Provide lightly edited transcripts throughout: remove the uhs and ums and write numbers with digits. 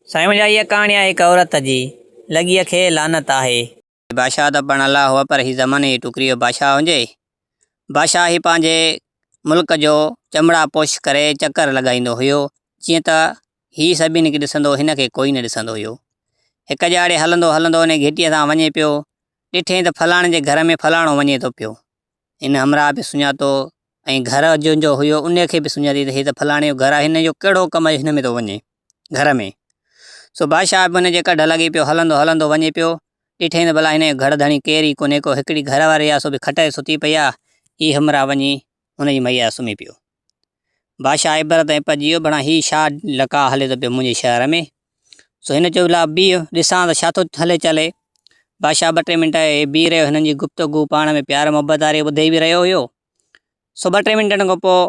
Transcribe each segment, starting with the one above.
साईं मुंहिंजा इहा कहाणी आहे हिकु औरत जी, लॻीअ खे लानत आहे। बादशाह त पण अलाह हुआ, पर ही ज़माने जी टुकरी जो बादशाह हुजे। बादशाह ही पंहिंजे मुल्क जो चमड़ा पोश करे चकर लॻाईंदो हुयो, जीअं त ही सभिनी खे ॾिसंदो, हिन खे कोई न ॾिसंदो हुयो। हिकु ॼाड़े हलंदो हलंदो हुन घिटीअ सां वञे पियो, ॾिठईं त फलाणे जे घर में फलाणो वञे थो पियो। हिन हमराह बि सुञातो ऐं घर जो हुयो उन खे बि सुञाती त हे त फलाणे जो घरु आहे, हिन जो कहिड़ो कमु हिन में थो वञे घर में। सो बादशाह बि हुनजे कढ लॻी पियो, हलंदो हलंदो वञे पियो, ॾिठईं त भला हिन जो घर धणी केर ई कोन्हे को, हिकिड़ी घर वारी आहे, सो बि खटाए सुती पई आहे। ही हमराह वञी हुनजी मैया सुम्ही पियो। बादशाह इबरत ऐं पइजी वियो, भला ही छा लका हले थो पियो मुंहिंजे शहर में। सो हिन चयो भला बीह ॾिसां त छा थो हले चले। बादशाह 2-3 मिंट बीह रहियो, हिननि जी गुफ़्तगू पाण में प्यार मोहबत वारी ॿुधे बि रहियो हुयो। सो 2-3 मिंटनि खां पोइ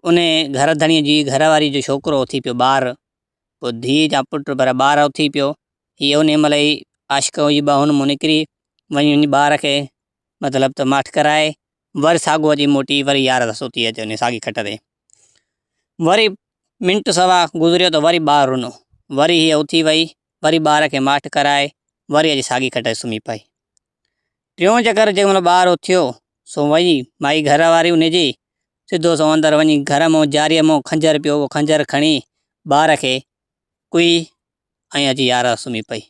उन घर धणीअ जी घरवारी जो छोकिरो उथी पियो, ॿारु, पोइ धीउ जा पुटु पर ॿारु उथी पियो। हीअ उन महिल ई आशिक़ जी ॿाहुनि मां निकिरी वञी ॿार खे मतिलबु त माठ कराए, वरी साॻो अची मोटी वरी यार सां सुती अचे उन साॻी खट ते। वरी मिंट सवा गुज़रियो त वरी ॿारु रुनो, वरी हीअ उथी वई, वरी ॿार खे माठ कराए वरी अची साॻी खट ते सुम्ही पई। टियों चकर जंहिं महिल ॿारु उथियो, सो वई माई घर वारी उनजी सिधो सो अंदरि वञी घर मां जारीअ मां खंजर पियो, उहो खंजर खणी ॿार खे कुई ऐं अची यार सुम्ही पई।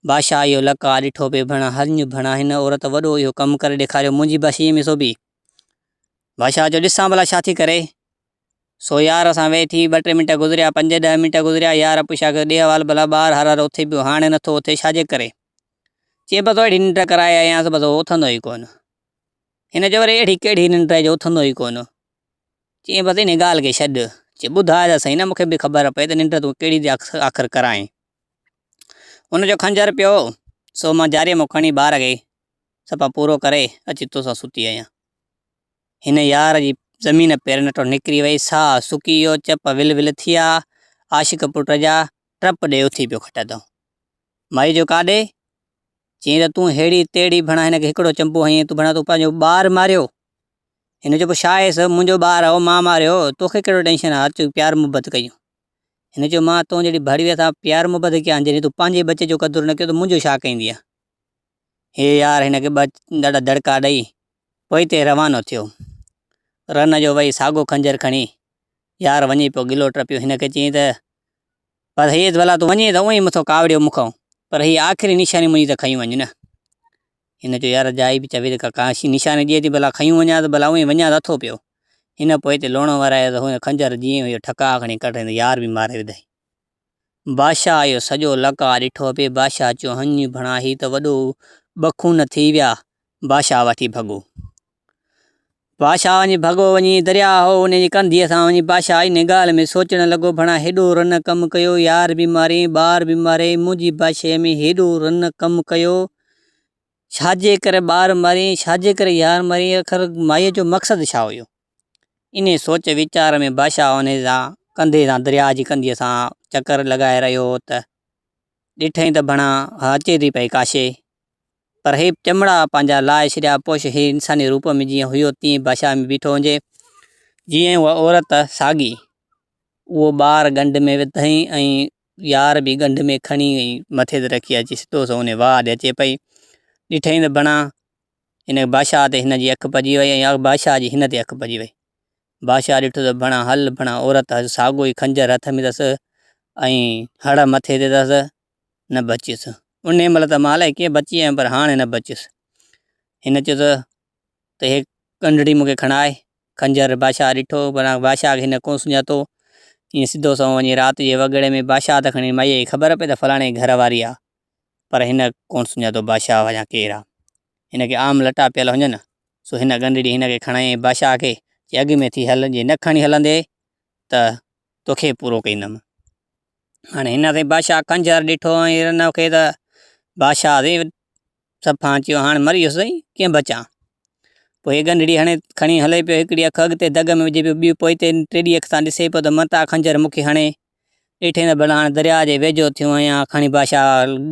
बादशाह इहो लका ॾिठो पियो, भणा हल भणा हिन औरत वॾो इहो कमु करे ॾेखारियो, मुंहिंजी बशीअ में सो बि। बादशाह जो ॾिसां भला छा थी करे। सो यार सां वेठी 2-3 मिंट गुज़रिया, 5-10 मिंट गुज़रिया, यार पुछा कयो ॾे हवाल भला ॿारु हर उथे पियो, हाणे नथो उथे छाजे करे। चई बसि अहिड़ी निंड कराए आयांसि, बसि उथंदो ई कोन। हिन चयो वरी अहिड़ी कहिड़ी निंड जो उथंदो ई कोन। चई बसि इन ॻाल्हि खे छॾु। चई ॿुधाए त सही न, मूंखे बि ख़बर पए त निंड तूं कहिड़ी थी आख़िर कराए। हुनजो खंजर पियो, सो मां जारीअ मां खणी ॿार खे सफ़ा पूरो करे अची तोसां सुती आहियां। हिन यार जी ज़मीन पेरनि तो निकिरी वई, साह सुकी वियो, चप विल विल थिया। आशिक़ पुट जा टप ॾे उथी पियो खट तां। माई जो काॾे? चई त तूं हेड़ी तेड़ी भणा हिनखे हिकिड़ो चंपो हईं, तूं भणा तूं पंहिंजो ॿारु मारियो। हिन चयो पोइ छा आहे, सभु मुंहिंजो ॿारु हो, मां मारियो, तोखे कहिड़ो टेंशन आहे, अचु प्यारु मुहबत कयूं। हिन चयो मां तो जहिड़ी भाड़ीअ सां प्यारु मुहबत कयां, जॾहिं तूं पंहिंजे बचे जो क़दुरु न कयो त मुंहिंजो छा कंदी आहे। हे यार हिनखे ॾाढा दड़का ॾेई पोइ हिते रवानो थियो। रन जो वई साॻो खंजर खणी यार वञी पियो गिलो टपियो। हिनखे चई त पर हीअ भला तूं वञे त उअं ई मथो कावड़ियो मूंखां, पर हीअ आख़िरी निशानी मुंहिंजी त खई वञ न। हिन चयो यार जाई बि चवे त का निशानी ॾिए थी, भला खयूं वञा त भला उअं ई वञा नथो पियो। हिन पोइ हिते लोणो वाराए त हुन खंजर जीअं हुयो ठका खणी कढे यार बि मारे विधई। बादशाह इहो सॼो लका ॾिठो पिए। बादशाह चयो हञ भणा ही त वॾो बखून थी विया। बादशाह वठी भॻो। बादशाह वञी भॻो, वञी दरिया हो उनजी कंधीअ सां वञी बादशाह इन ॻाल्हि में सोचणु लॻो, भणा हेॾो रन कमु कयो, यार बि मारे, ॿार बि मारे, मुंहिंजी बादशाह में हेॾो रन कमु कयो, छाजे करे ॿार मारे, छाजे करे यार मारे, आख़िर माईअ जो मक़सदु छा हुयो। इन सोच वीचार में बादशाह उन सां कंधे सां दरिया जी कंधीअ सां चकर लॻाए रहियो त ॾिठईं त भणा अचे थी पई काशे, पर हे चमड़ा पंहिंजा लाहे छॾिया पोश, हे इंसानी रूप में जीअं हुयो तीअं बादशाह में बीठो हुजे। जीअं उहा औरत साॻी उहो ॿारु गंढ में विधईं ऐं यार बि गंढ में खणी मथे ते रखी अची सिधो सो उन वाह ॾे अचे पई। ॾिठईं त भणा हिन बादशाह ते हिन जी अखि पइजी वई ऐं बादशाह जी हिन ते अखि पइजी वई। बादशाह ॾिठो त भणा हल भणा औरत साॻो ई खंजर हथ में अथसि ऐं हड़ मथे ते अथसि, न बचियसि। उन महिल त मां अलाए कीअं बची आयमि, पर हाणे न बचियसि। हिन चयो त हे कंडड़ी मूंखे खणाए। खंजर बादशाह ॾिठो, भला बादशाह खे हिन कोन सुञातो। ईअं सिधो सो वञी राति जे वॻड़े में बादशाह त खणी माईअ खे ख़बर पए त फलाणे घर वारी आहे, पर हिन कोन सुञातो बादशाह वञा केरु आहे। हिनखे आम लटा पियल हुजनि, सो हिन गंडड़ी हिनखे खणाई बादशाह खे, अॻु में थी हल, जे न खणी हलंदे त तोखे पूरो कंदमि। हाणे हिन ते बादशाह खंजर ॾिठो ऐं हिन खे त बादशाह ते सफ़ा चयो हाणे मरी वियो सही, कीअं बचां। पोइ हे गंडड़ी हाणे खणी हले पियो, हिकिड़ी अखि अॻिते दग में विझे पियो, ॿी पोइ हिते टेॾी अखि सां ॾिसे पियो त मता खंजर मूंखे हणे। ॾिठे त भला हाणे दरिया जे वेझो थियो आहियां, खणी बादशाह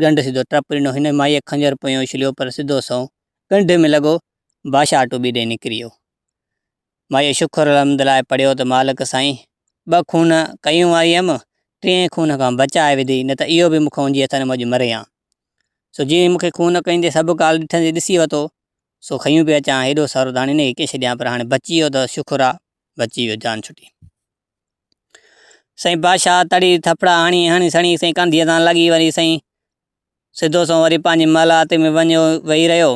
गंढ सिधो टप ॾिनो, हिन माईअ खंजर पियो उछलियो, पर सिधो सो गंढ में लॻो, बादशाह टुॿी ॾे निकिरी वियो। माईअ शुक्र अलहमदिल्ला पढ़ियो त मालिक साईं 2 खून कयूं आई हुअमि, टे खून खां बचाए विधी, न त इहो बि मूंखां हुनजी हथ में अॼु मरे हा। सो जीअं मूंखे खून कईंदे सभु काल ॾिठंदे ॾिसी वरितो, सो खयूं पिया अचां हेॾो सारो त हाणे हिन खे कंहिं छॾियां, पर हाणे बची वियो त शुकुर आहे, बची वियो, जान छुटी। साईं बादशाह तड़ी थपड़ा हणी हणी सणी साईं कंधीअ तां लॻी, वरी साईं सिधो सो वरी पंहिंजी मलात में वञो वेही रहियो।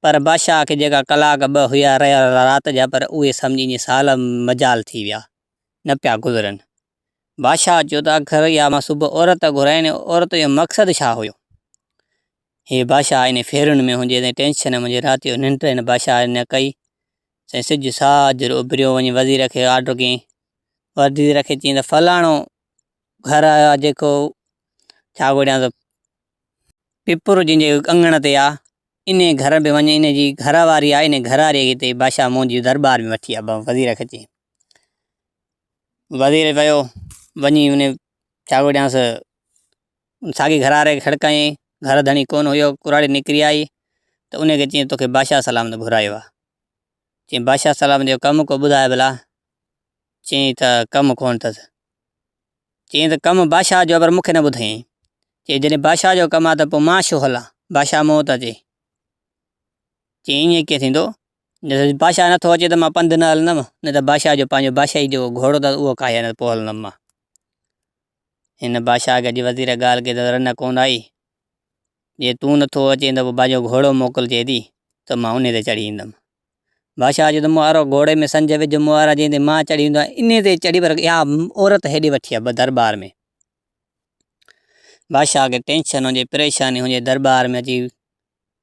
पर बादशाह खे जेका कलाक ॿ हुया रहिया राति जा, पर उहे सम्झी साल मजाल थी विया, न पिया गुज़रनि। बादशाह चयो त आख़िर या मां सुबुह औरत घुराइनि, औरत जो मक़सदु छा हुयो? हे बादशाह इन फेरुनि में हुजे, टेंशन मुंहिंजे राति जो निंड हिन बादशाह न कई। साईं सिज साज उभरियो, वञी वज़ीर खे ऑर्डर कयईं। वज़ीर खे चयईं त फलाणो घर आहे जेको छा ॻोल्हियां त पिपुर जंहिंजे अंगण ते आहे, इन घर में वञी इन जी घर वारी आहे, इन घर वारीअ खे हिते बादशाह मुंहिंजी दरबार में वठी आहे। वज़ीर खे चयईं। वज़ीर वियो, वञी उन छा ॻोल्हियांसि साॻी घर वारे खे खड़कायईं। घर धणी कोन हुयो, कुराड़ी निकिरी आई त उनखे चयईं तोखे बादशाह सलामत घुरायो आहे। चयईं बादशाह सलामत जो कमु को ॿुधाए भला? चयईं त कमु कोन अथसि। चयईं त कमु बादशाह जो, पर मूंखे न ॿुधायईं। चयईं जॾहिं बादशाह जो कमु आहे त पोइ मां छो हलां, बादशाह मूं वटि अचे। चयईं ईअं कीअं थींदो, बादशाह नथो अचे त मां पंधु न हलंदुमि, न त बादशाह जो पंहिंजो बादशाही जो घोड़ो अथसि उहो काहे न पोइ हलंदुमि मां। हिन बादशाह खे अॼु वज़ीर ॻाल्हि कई त रन कोन आई। जे तूं नथो अचे त पोइ पंहिंजो घोड़ो मोकिलिजे थी त मां उन ते चढ़ी ईंदुमि। बादशाह जो त मुहारो घोड़े में संज विझ मुहारा, जंहिं ते मां चढ़ी ईंदो आहियां इन ते चढ़ी, पर इहा औरत हेॾे वठी आहे दरबार में। बादशाह खे टेंशन हुजे, परेशानी हुजे, दरबार में अची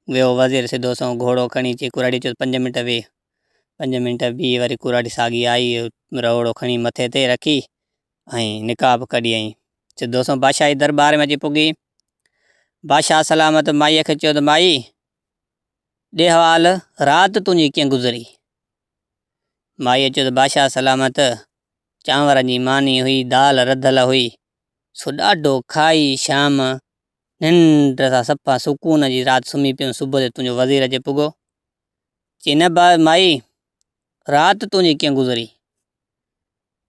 वियो वज़ीर सिधो सो घोड़ो खणी अची कुराड़ी चयो 5 मिंट वेह। 5 मिंट बीह, वरी कुराड़ी साॻी आई, रवड़ो खणी मथे ते रखी ऐं निकाब कढी आई। सिधो सो बादशाह जी दरबार में अची पुगी। बादशाह सलामत माईअ खे चयो त माई ॾे हवाल, राति तुंहिंजी कीअं गुज़री? माईअ चयो त बादशाह सलामत चांवर जी मानी हुई, दाल रधियल हुई, सो ॾाढो खाई शाम निंड सां सफ़ा सुकून जी राति सुम्ही पियो। सुबुह जो तुंहिंजो वज़ीर अचे पुॻो। चई न माई राति तुंहिंजी कीअं गुज़री?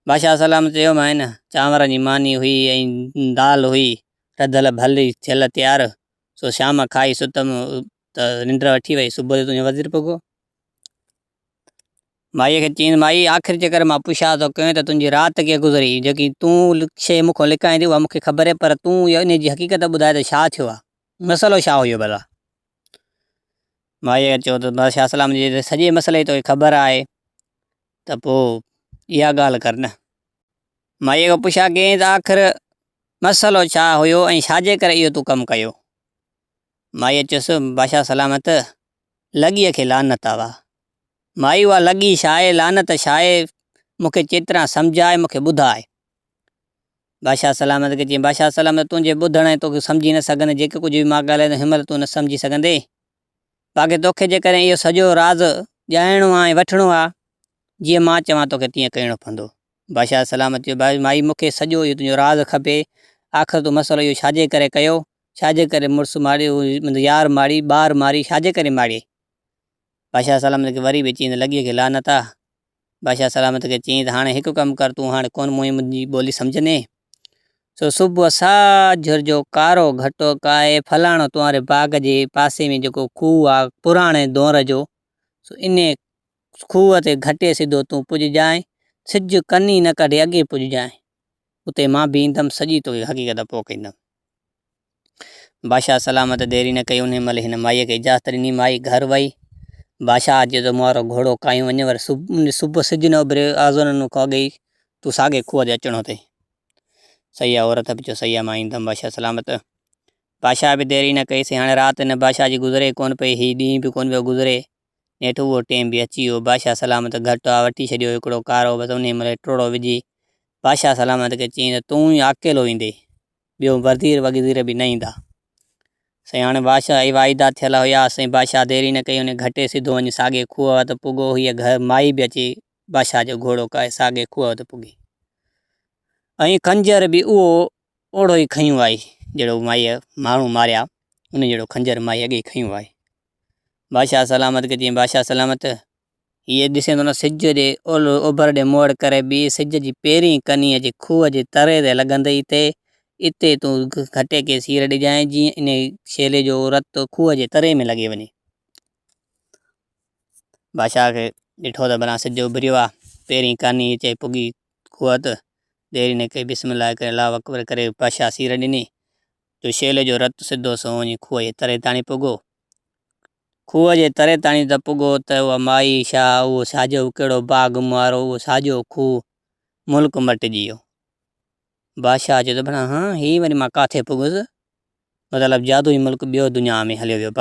बादशाह सलामत चयो मां न चांवर जी मानी हुई ऐं दाल हुई रधियल भली थियल तयारु, सो शाम खाई सुतमि त निंड वठी वई, सुबुह जो तुंहिंजो वज़ीर पुॻो। माईअ खे चयईं माई आख़िर जे करे मां पुछां थो कयो त तुंहिंजी राति कीअं गुज़री, जेकी तूं शइ मूंखां लिकाईं थी उहा मूंखे ख़बर आहे, पर तूं इन जी हक़ीक़त ॿुधाए त छा थियो आहे, मसइलो छा हुयो भला? माईअ खे चयो त बादशाह सलाम जी सॼे मसइले जी तोखे ख़बर आहे त पोइ इहा ॻाल्हि कर न। माईअ खां पुछा कयईं त आख़िर मसइलो छा हुयो ऐं छाजे करे इहो तूं कमु कयो? माईअ चयोसि बादशाह सलामत लॻीअ खे लानत आहे। माई उहा लॻी छा आहे, लानत छा आहे, मूंखे चेतरा सम्झाए, मूंखे ॿुधाए। बादशाह सलामत खे चयईं बादशाह सलामत तुंहिंजे ॿुधण ऐं तोखे सम्झी न सघंदे, जेके कुझु बि मां ॻाल्हाए हिनमहिल तूं न सम्झी सघंदे, बाक़ी तोखे जेकॾहिं इहो सॼो राज़ ॼाणणो आहे ऐं वठिणो आहे, जीअं मां चवां तोखे तीअं करिणो पवंदो। बादशाह सलामत चयो माई मूंखे सॼो इहो तुंहिंजो राज़ खपे, आख़िर तूं मसइलो इहो छाजे करे कयो, छाजे करे मुड़ुसु मारी, यार मारी, ॿार मारी, छाजे करे मारी? बादशाह सलामत खे वरी बि चयईं त लॻीअ खे लानत आहे। बादशाह सलामत खे चयईं त हाणे हिकु कमु कर, तूं हाणे कोन मुंहिंजी ॿोली सम्झंदे, सो सुबुह साझर जो कारो घटो काए फलाणो तुम्हारे बाग़ जे पासे में जेको खूह आहे पुराणे दौर जो, सो इन खूह ते घटे सिधो तूं पुॼजांइ, सिज कनी न कढे अॻे पुॼजांइ, उते मां बि ईंदुमि, सॼी तोखे हक़ीक़त पोखींदुमि। बादशाह सलामत देरी न कई, उन महिल हिन माईअ खे इजाज़त ॾिनी। माई घर वई। बादशाह जे त मुहारो घोड़ो कायूं वञे, वरी सुबुह सिज न उभरे आज़ोन खां अॻे ई तूं साॻे खूह ते अचिणो अथई। सही आहे औरत बि चयो सही आहे, मां ईंदुमि बादशाह सलामत। बादशाह बि देरी न कईसीं। हाणे राति हिन बादशाह जी गुज़रे कोन पई, हीउ ॾींहुं बि कोन पियो गुज़रे, नेठि उहो टाइम बि अची वियो। बादशाह सलामत घटि आहे वठी छॾियो हिकिड़ो कारो, बसि उन महिल टोड़ो विझी बादशाह सलामत खे चयईं त तूं ई अकेलो ईंदे, ॿियो वज़ीर वग़ीर बि न ईंदा। साईं हाणे बादशाह जी वाइदा थियल हुया। साईं बादशाह देरी न कई, उन घटे सिधो वञी साॻे खूह वटि पुॻो। हीअ घर माई बि अची बादशाह जो घोड़ो काए साॻे खूह वटि पुॻी, ऐं खंजर बि उहो ओड़ो ई खयूं आई जहिड़ो माईअ माण्हू मारिया, उन जहिड़ो खंजर माई अॻे खयूं आई। बादशाह सलामत खे चयईं बादशाह सलामत ये ॾिसे थो न सिज जे ओभर ॾे मोड़ करे ॿी सिज जी पहिरीं कनीअ जे खूह जे तरे ते लॻंदई इते तूं घटे के सीर ॾिजांइ जीअं इन छेले जो रत खूह जे तरे में लॻे वञे। बादशाह खे ॾिठो त भला सिज उभरियो आहे, पहिरीं कानी चई पुगी खूह त देरी ने कई बिस्मिल्लाह करे अल्लाहु अकबर करे बादशाह सीर ॾिनी जो छेले जो रत सिधो सो वञी खूह जे तरे ताणी पुॻो। खूह जे तरे ताणी त पुॻो त उहा माई छा उहो साॼो कहिड़ो बाग़ मुआरो उहो साॼो खूह मुल्क मटिजी वियो। बादशाह चयो त भला हाँ हीअ वरी मां किथे पुॻुसि, मतिलबु जादू मुल्क ॿियो दुनिया में हलियो वियो।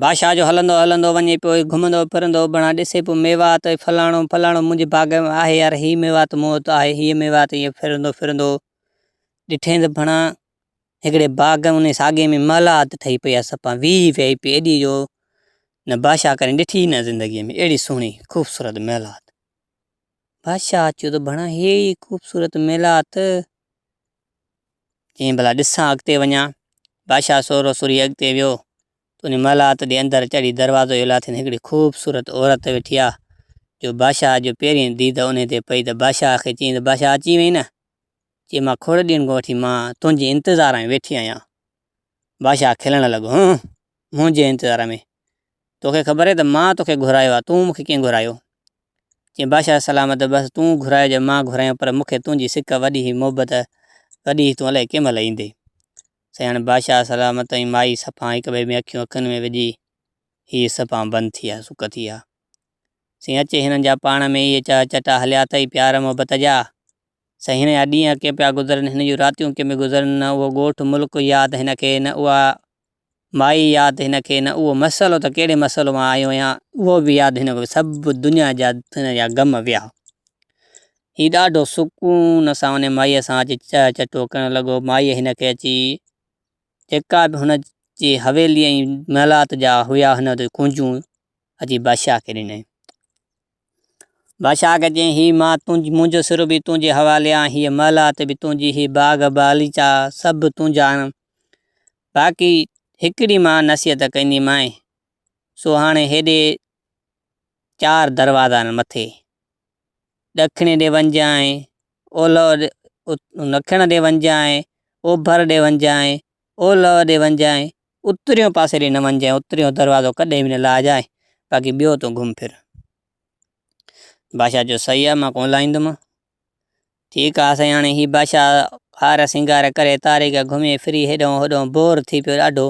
बादशाह जो हलंदो हलंदो वञे पियो, घुमंदो फिरंदो भला ॾिसे पियो मेवात फलाणो फलाणो मुंहिंजे बाग़ में आहे यार, हीअ मेवात मूं वटि आहे, हीअ मेवात ईअं फिरंदो ॾिठे त भला हिकिड़े बाग़ उन साॻे में महलात ठही पई आहे, सफ़ा वीही पई एॾी जो न बादशाह करे ॾिठी न ज़िंदगीअ में अहिड़ी सुहिणी ख़ूबसूरत महलात। बादशाह चयो त भला हे ख़ूबसूरत महलात चईं भला ॾिसां अॻिते वञा। बादशाह सोरो सुरी अॻिते वियो त उन महलात जे अंदरि चढ़ी दरवाज़ो इहो लाथी हिकिड़ी ख़ूबसूरत औरत वेठी आहे जो बादशाह जो पहिरीं दीद उन ते पई त बादशाह खे चईं त बादशाह अची वई न, चई मां खोड़ ॾींहंनि खां वठी मां तुंहिंजे इंतज़ार में वेठी आहियां। बादशाह खिलण लॻो, मुंहिंजे इंतज़ार में, तोखे ख़बर आहे त मां तोखे घुरायो आहे, तूं मूंखे कीअं घुरायो? चईं बादशाह सलामत बसि तूं घुराइजे मां घुरायो, पर मूंखे तुंहिंजी सिक वॾी ही मोहबत वॾी तूं अलाए कंहिं महिल ईंदे। साईं हाणे बादशाह सलामत ऐं माई सफ़ा हिक ॿिए में अखियुनि में विझी हीअ सफ़ा बंदि थी आहे, सुक थी आहे। साईं अचे हिननि जा पाण में इहे चटा हलिया अथई प्यार मोहबत जा। साईं हिन जा ॾींहं के पिया गुज़रनि, हिन जूं रातियूं के में गुज़रनि, न उहो ॻोठु मुल्क यादि हिनखे, न उहा माई यादि हिनखे, न उहो मसालो त कहिड़े मसालो मां आयो आहियां उहो बि यादि हिनखे, सभु दुनिया जा हिन जा ग़म विया। हीउ ॾाढो सुकून सां उन माईअ सां अची चटो करणु लॻो। माईअ हिनखे अची जेका बि हुन जी हवेली ऐं महलात जा हुआ हिन ते कुंजूं अची बादशाह खे ॾिनई। बादशाह खे चयईं हीअ मां मुंहिंजो सिर बि तुंहिंजे हवाले आहे, हीअ महलात बि तुंहिंजी, हीअ बाग़ बालीचा सभु तुंहिंजा आहिनि, बाक़ी हिकिड़ी मां नसीहत कंदीमांइ, सो हाणे हेॾे 4 दरवाज़ा आहिनि मथे, ॾखिणे ॾे वञजांइ, ओलह ॾखिण ॾे वञजांइ, ओभर ॾे वञजांइ, ओलह ॾे वञजांइ, उत्तरियों पासे ॾे न वञजांइ, उत्तरियों दरवाज़ो कॾहिं बि न लाहिजांइ, बाक़ी ॿियो तूं घुम फिर। बादशाह जो सही आहे, मां कोन लाहींदुमि। ठीकु आहे साईं। हाणे हीअ बादशाह हार सिंगार करे तारीख़ घुमे फिरी हेॾों होॾों बोर थी पियो ॾाढो,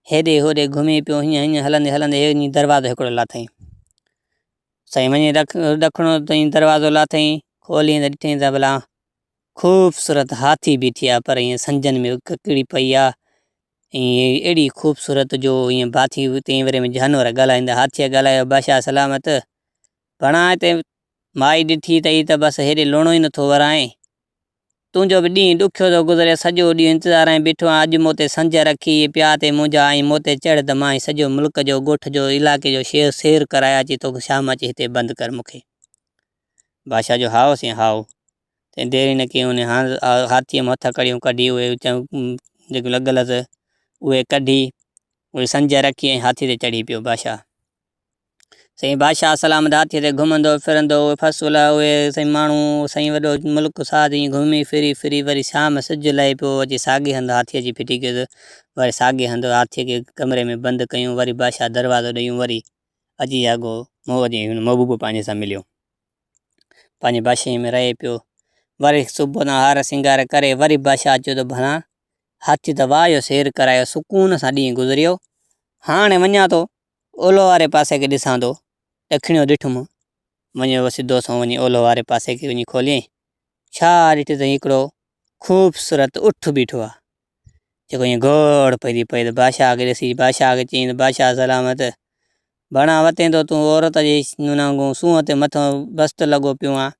हेॾे होॾे घुमे पियो, हीअं हलंदे हलंदे हीअं दरवाज़ो हिकिड़ो लाथईं। साईं वञी ॾखिणो ताईं दरवाज़ो लाथईं, खोली त ॾिठईं त भला ख़ूबसूरत हाथी बीठी आहे, पर ईअं संजन में ककड़ी पई आहे, ऐं अहिड़ी ख़ूबसूरत जो ईअं बाथी तंहिं वरे में जानवर ॻाल्हाईंदा। हाथीअ ॻाल्हायो बादशाह सलामत, भणा हिते माई ॾिठी अथई त बसि हेॾे लुणो ई नथो वराए, तुंहिंजो बि ॾींहुं ॾुखियो थो गुज़रे, सॼो ॾींहुं इंतज़ार में बीठो आहियां, अॼु मूं ते संज रखी पिया ते मुंहिंजा ऐं मूं ते चढ़ त मां सॼो मुल्क जो ॻोठ जो इलाइक़े जो सैर कराया अची तोखे शाम अची हिते बंदि कर मूंखे। बादशाह जो हाओ साईं हाओ। तंहिं देरि न कई उन हाथीअ में हथ कड़ियूं कढी उहे जेके लॻल उहे कढी उहे संज रखी ऐं हाथी ते चढ़ी पियो बादशाह। साईं बादशाह सलामत हाथीअ ते घुमंदो फिरंदो, फसूल उहे साईं माण्हू साईं वॾो मुल्क साथ ईअं घुमी फिरी वरी शाम सिजु लहे पियो अची साॻे हंधि हाथीअ जी फिटी कयोसि, वरी साॻे हंधि हाथीअ खे कमरे में बंदि कयूं, वरी बादशाह दरवाज़ो ॾेयूं, वरी अची अॻो महबूब पंहिंजे सां मिलियो, पंहिंजे बादशाही में रहे पियो। वरी सुबुह न हार सिंगार करे वरी बादशाह चयो त भला हाथी त वाह सैर करायो, सुकून सां ॾींहुं गुज़रियो, हाणे वञा थो ओलह वारे पासे खे ॾिसां थो। ॾखिणियो ॾिठुमि, वञो सिधो सो वञी ओलह वारे पासे खे वञी खोलियईं, छा ॾिठो त हिकिड़ो ख़ूबसूरत उठ बीठो आहे, जेको ईअं घोड़ पई पए त बादशाह खे ॾिसी बादशाह खे चयईं त बादशाह सलामत, भणा वते थो तूं औरत जी सूंहं ते मथां बस्त लॻो पियो आहे,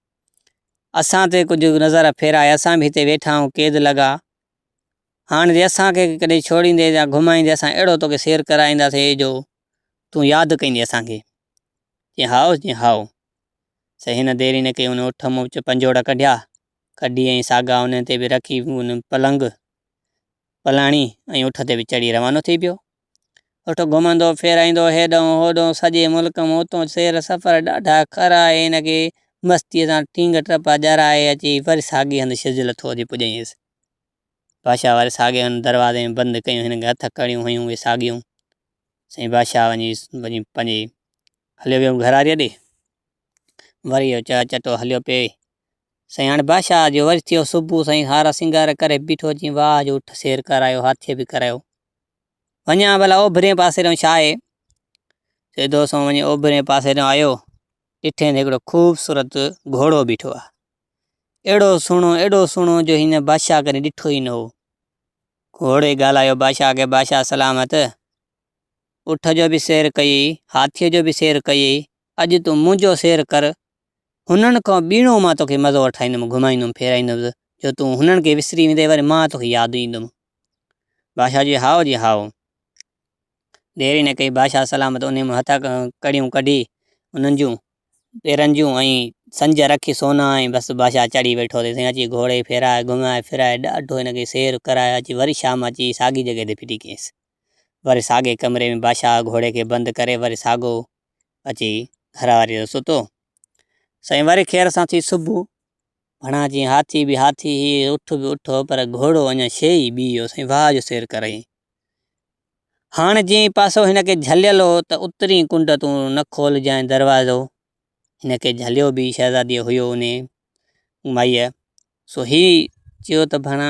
असां ते कुझु नज़र फेराए, असां बि हिते वेठा आहियूं क़ैद लॻा, हाणे जे असांखे कॾहिं छोड़ींदे या घुमाईंदे असां अहिड़ो तोखे सैर कराईंदासीं जो तूं यादि कंदी असांखे। चई हाओ, चई हाओ। साईं हिन देरी न कई, उन उठ मूं पंजोड़ कढिया, कढी ऐं साॻा उन ते बि रखी, उन पलंग पलाणी ऐं उठ ते बि चढ़ी रवानो थी पियो। उठो घुमंदो फेराईंदो हेॾों होॾों सॼे मुल्क में उतों सैर सफ़र ॾाढा कराए हिनखे मस्तीअ सां टींग टपा ॼराए अची वरी साॻे हंधि सिज लथो अची पुॼईंसि। बादशाह वरी साॻे हंधि दरवाज़े में बंदि कयूं, हिनखे हथ कड़ियूं हुयूं उहे साॻियूं। साईं बादशाह वञी पंहिंजी हलियो वियो घरारीअ ॾे, वरी इहो चटो हलियो पिए। साईं हाणे बादशाह जो वरी थियो सुबुह, साईं हारा सिंगार करे बीठो अची वाह जो उठ सैर करायो, हाथीअ बि करायो। वञा भला ओभरे पासे ॾांहुं छा आहे, सिधो सो वञी ओभरे पासे ॾांहुं आयो, ॾिठे हिकिड़ो ख़ूबसूरत घोड़ो बीठो आहे। एॾो सुहिणो जो हिन बादशाह करे ॾिठो ई न हो। घोड़े ॻाल्हायो बादशाह खे, बादशाह सलामत, उठ जो बि सैर कई, हाथीअ जो बि सैर कई, अॼु तूं मुंहिंजो सैर कर, हुननि खां ॿीणो मां तोखे मज़ो वठाईंदुमि, घुमाईंदुमि फेराईंदुमि, जो तूं हुननि खे विसरी वेंदे वरी मां तोखे यादि ईंदुमि। Badshah ji how ji how. देरी न कई, बादशाह सलामत उन में हथ कड़ियूं कढी उन्हनि जूं पेरनि जूं ऐं संज रखी सोना, ऐं बसि बादशाह चढ़ी वेठो ते अची घोड़े फेराए घुमाए फिराए ॾाढो हिनखे सैर कराए अची वरी शाम अची साॻी जॻह ते फिटी कयईंसि। वरी साॻे कमरे में बादशाह घोड़े खे बंदि करे वरी साॻो अची घरवारीअ सुतो। साईं वरी ख़ैर सां थी सुबुह, भणा जीअं हाथी बि उठ बि उठो, पर घोड़ो अञा छे ई बीहो। साईं वाह जो सैर कराई। हाणे जीअं पासो हिनखे झलियल हो त उतरी कुंड तूं न खोलजांइ दरवाज़ो, हिनखे झलियो बि शहज़ादीअ हुयो उन माईअ। सो ही चयो त भणा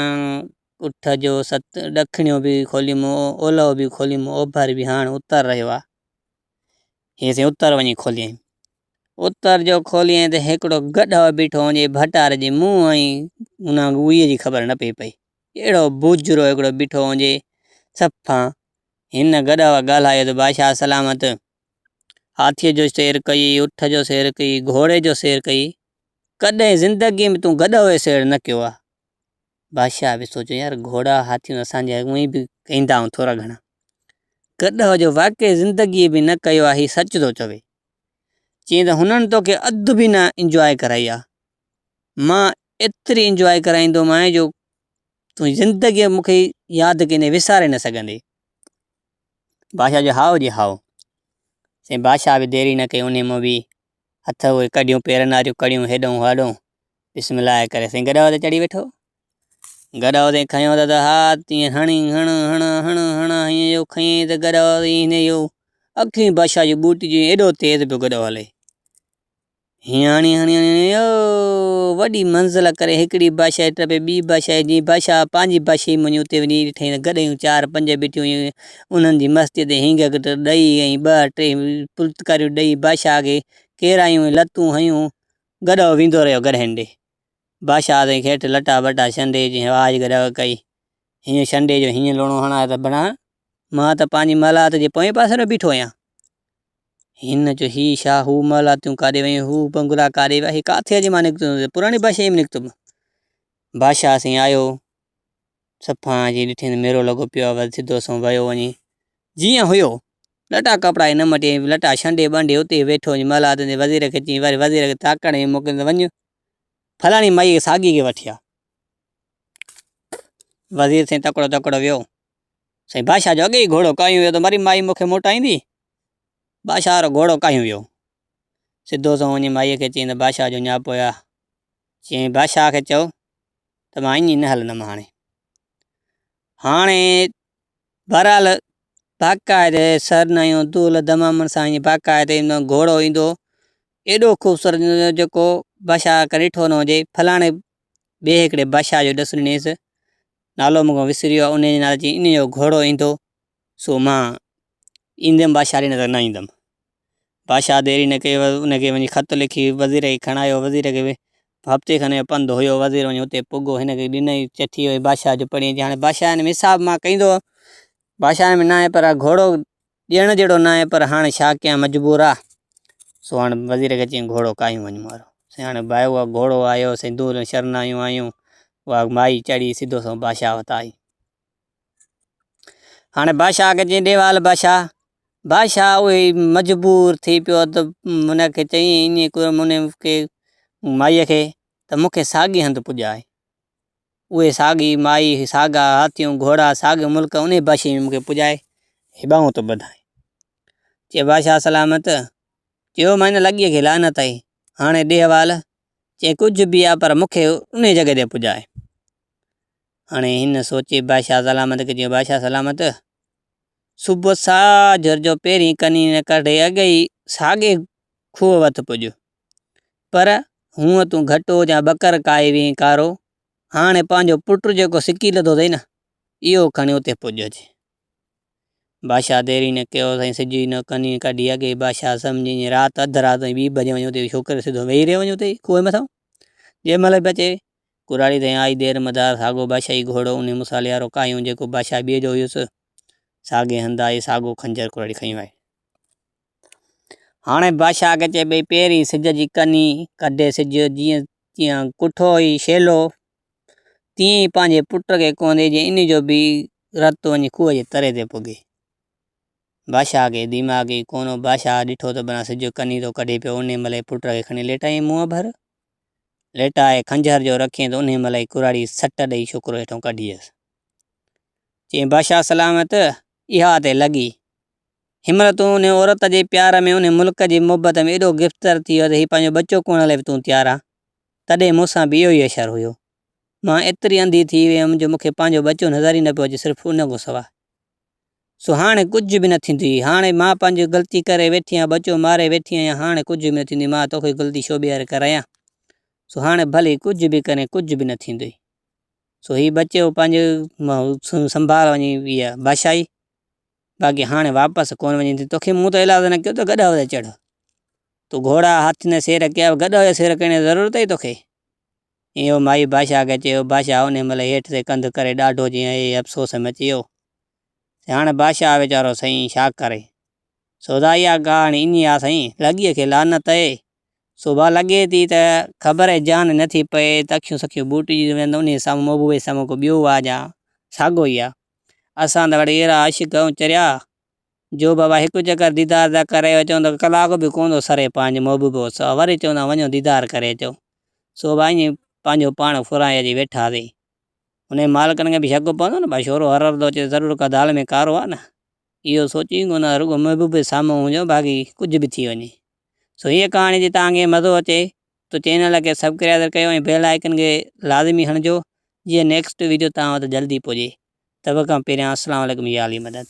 उठ जो सत ॾखिणियो बि खोलियुमि, ओलहो बि खोलियुमि, ओभर बि हाणे उतर रहियो आहे। हीअं साईं उतर वञी खोलियईं। उतर जो खोलियईं त हिकिड़ो गॾो बीठो हुजे भटार जे मुंहुं, ऐं उन उहे जी ख़बर न पई पई। अहिड़ो बुजरो हिकिड़ो बीठो हुजे सफ़ा। हिन गॾ ॻाल्हायो त बादशाह सलामत, हाथीअ जो सैर कई, उठ जो सैर कई, घोड़े जो सैर कई, कॾहिं ज़िंदगीअ में तूं गॾ जो सैर न कयो आहे। बादशाह बि सोचियो यार घोड़ा हाथियूं असांजा उहे बि कंदा आहियूं थोरा घणा, गॾ जो वाक़ई ज़िंदगीअ बि न कयो आहे, हीउ सच थो चवे। चईं त हुननि तोखे अधु बि न इंजॉय कराई आहे, मां एतिरी इंजॉय कराईंदोमांइ जो तूं ज़िंदगीअ मूंखे यादि कंदे विसारे न सघंदे। बादशाह जो हाओ जी हाओ। साईं बादशाह बि देरी न कई, उन में बि हथ उहे कढियूं पेरनि वारियूं कड़ियूं हेॾों होॾों, बिस्मिल्लाह करे साईं गॾो ते चढ़ी वेठो। गॾो ते खयों त हा तीअं हणी हण हीअं जो खईं त गॾो हिन जो अखियूं बादशाह जी बूटी जी एॾो तेज़ पियो गॾो हले। हीअं हणी हणी हणी वॾी मंज़िल करे हिकिड़ी बादशाह टपे ॿी बादशाह जी, बादशाह पंहिंजी बादशाही मञी उते वञी ॾिठईं त गॾियूं 4-5 बीठियूं हुयूं, उन्हनि जी मस्तीअ ते हींग ॾई ऐं 2-3 पुलतकारियूं ॾई बादशाह खे केरायूं लतूं हयूं, गॾो वेंदो रहियो गॾहनि ॾे। बादशाह ते हेठि लटा वटा छंडे जी आवाज़ गॾो कई, हीअं छंडे जो हीअं लुणो हणां त भणा मां त पंहिंजी मलात जे पोएं पासे में बीठो आहियां। हिन जो ही छा, हू मलातूं काॾे वयूं, हू बंगुला काॾे विया, ही किथे अॼु मां निकितुमि, पुराणी बादशाही में निकितुमि। बादशाह साईं आयो सफ़ा जी ॾिठईं त मेरो लॻो पियो आहे, सिधो सो वियो वञी जीअं हुयो, लटा कपिड़ा न मटे, लटा छंडे बंडे उते वेठो वञी मलात जे वज़ीर खे चई, वरी वज़ीर खे ताकड़ में मोकिलियो त वञ फलाणी माई खे साॻी खे वठी आ। वज़ीर साईं तकिड़ो वियो। साईं बादशाह जो अॻे ई घोड़ो कायूं वियो त वरी माई मूंखे मोटाईंदी। बादशाह वारो घोड़ो कायूं वियो, सिधो सो वञी माईअ खे चईं त बादशाह जो न्यापो आहे। चईं बादशाह खे चओ त मां ईअं न हलंदुमि। हाणे बहरहाल बाक़ाइदे सरनायूं दूल दमामनि सां बाक़ाइदे घोड़ो ईंदो, एॾो ख़ूबसूरत जेको बादशाह खे ॾिठो न हुजे। फलाणे ॿिए हिकिड़े बादशाह जो ॾसु ॾिनईसि, नालो मूंखां विसरी वियो आहे, उन जे नाले चई इन जो घोड़ो ईंदो, सो मां ईंदुमि बादशाह ॾिए न त न ईंदुमि। बादशाह देरी न कई, उनखे वञी ख़त लिखी वज़ीर खे खणायो। वज़ीर खे हफ़्ते खनि जो पंधु हुयो, वज़ीर वञी हुते पुॻो, हिनखे ॾिनई चिठी हुई बादशाह जो पढ़ी। हाणे बादशाह में हिसाब मां कंदो, बादशाह में न आहे पर घोड़ो ॾियण जहिड़ो न आहे, पर हाणे छा कयां मजबूर आहे। सो हाणे वज़ीर खे चई घोड़ो कायूं वञ मारो। हाणे भाई उहा घोड़ो आयो, सिंदूर शरनायूं आयूं, उहा माई चढ़ी सिधो सो बादशाह वटि आई। हाणे बादशाह खे चई ॾेवाल बादशाह उहे मजबूर थी पियो त हुनखे चई इन खे माईअ खे त मूंखे साॻी हंधि पुॼाए। उहे साॻी माई, साॻा हाथियूं घोड़ा, साॻियो मुल्क उन बादशाह में मूंखे पुॼाए, हिबाऊं थो ॿधाए। चे बादशाह सलामत चयो मां हिन लॻीअ खे लानत आई हाणे ॾे हवाल चे कुझु बि आहे पर मूंखे उन जॻह ते पुॼाए। हाणे हिन सोचे बादशाह सलामत खे चयो बादशाह सलामत सुबुह साझर जो पहिरीं कनी न कढे अॻे ई साॻे खूह वटि पुॼ पर हूअं तूं घटो या बकर काए वी कारो हाणे पंहिंजो पुटु जेको सिकी लधो अथई न इहो खणी उते पुॼ। बादशाह देरी न कयो साईं सिॼी न कनी कढी अॻे बादशाह सम्झी राति अधु राति ताईं 2 बजे वञो उते छोकिरे सिधो वेही रहियो वञो उते खूह मथां जंहिं महिल बि अचे कुराड़ी ताईं आई देरि मदार साॻो बादशाही घोड़ो उन मुसाले वारो कायूं जेको बादशाह ॿिए जो हुयुसि साॻे हंधि आई साॻो खंजर कुराड़ी खयूं आई। हाणे बादशाह खे चए भई पहिरीं सिज जी कनी कढे सिज जीअं तीअं कुठो ई शेलो तीअं ई पंहिंजे पुट खे कोंदे जे इन जो बि रतो वञी खूह जे तरे ते पुॻे। बादशाह खे दिमाग़ ई कोन्हो बादशाह ॾिठो त भला सिज कनी थो कढे पियो उन महिल पुट खे खणी लेटाई मुंहुं भर लेटाए खंजर जो रखे त उन महिल ई कुराड़ी सट ॾेई छोकिरो हेठों कढी वियसि। चई बादशाह सलामत इहा ते लॻी हिमल तूं उन औरत जे प्यार में उन मुल्क जी मोहबत में एॾो गिरफ़्तार थी वियो त हीउ पंहिंजो बचो कोण लाइ बि तूं तयारु आहे तॾहिं मूंसां बि इहो ई असरु हुयो मां एतिरी अंधी थी वियमि जो मूंखे पंहिंजो बचो नज़र ई न पियो अचे सिर्फ़ु उन खां सवाइ सो हाणे कुझु बि न थींदी हाणे मां पंहिंजी ग़लती करे वेठी आहियां बचो मारे वेठी आहियां हाणे कुझु बि न थींदी मां तोखे ग़लती छो ॿीहर करायां सो हाणे भले कुझु बि करे कुझु बि न थींदो सो हीउ बचियो पंहिंजो संभाल वञी इहा बादशाही बाक़ी हाणे वापसि कोन वञी तोखे मूं त इलाज न कयो त गॾ ते चढ़ तूं घोड़ा हथ ने सेर कया गॾ जो सेर करण जी ज़रूरत ई तोखे इहो माई बादशाह खे चयो बादशाह उन महिल हेठि ते कंधु करे ॾाढो जीअं अफ़सोस में अची वियो हाणे बादशाह वीचारो साईं छा करे सौदा इहा कहाणी इन आहे साईं लॻीअ खे लानत आहे सुबुह लॻे थी त ख़बर आहे जान नथी पए त अखियूं सखियूं बूटिजी वेंदो उन साम्हूं महबूबे साम्हूं को ॿियो आहे या साॻियो ई आहे असां त वरी अहिड़ा आशिक़ चरिया जो बाबा हिकु चकर दीदार था करे अचूं त कलाक बि कोन थो सरे पंहिंजे महबूबो वरी चवंदा वञो दीदार करे अचो सो भाई ईअं पंहिंजो पाण फुराए अची वेठा थी हुन मालिकनि खे बि शक पवंदो न भाई छोरो हर हर थो अचे ज़रूरु का दाल में कारो आहे न इहो सोची कोन रुॻो महबूबे साम्हूं हुजो बाक़ी कुझु बि थी वञे सो हीअ कहाणी जी तव्हांखे मज़ो अचे तो चैनल खे सब्सक्राइब कयो ऐं बेल आइकन खे लाज़मी हणिजो जीअं नेक्स्ट वीडियो तव्हां वटि जल्दी पुॼे तब खां पहिरियां अस्सलाम वालेकुम या अली मदद।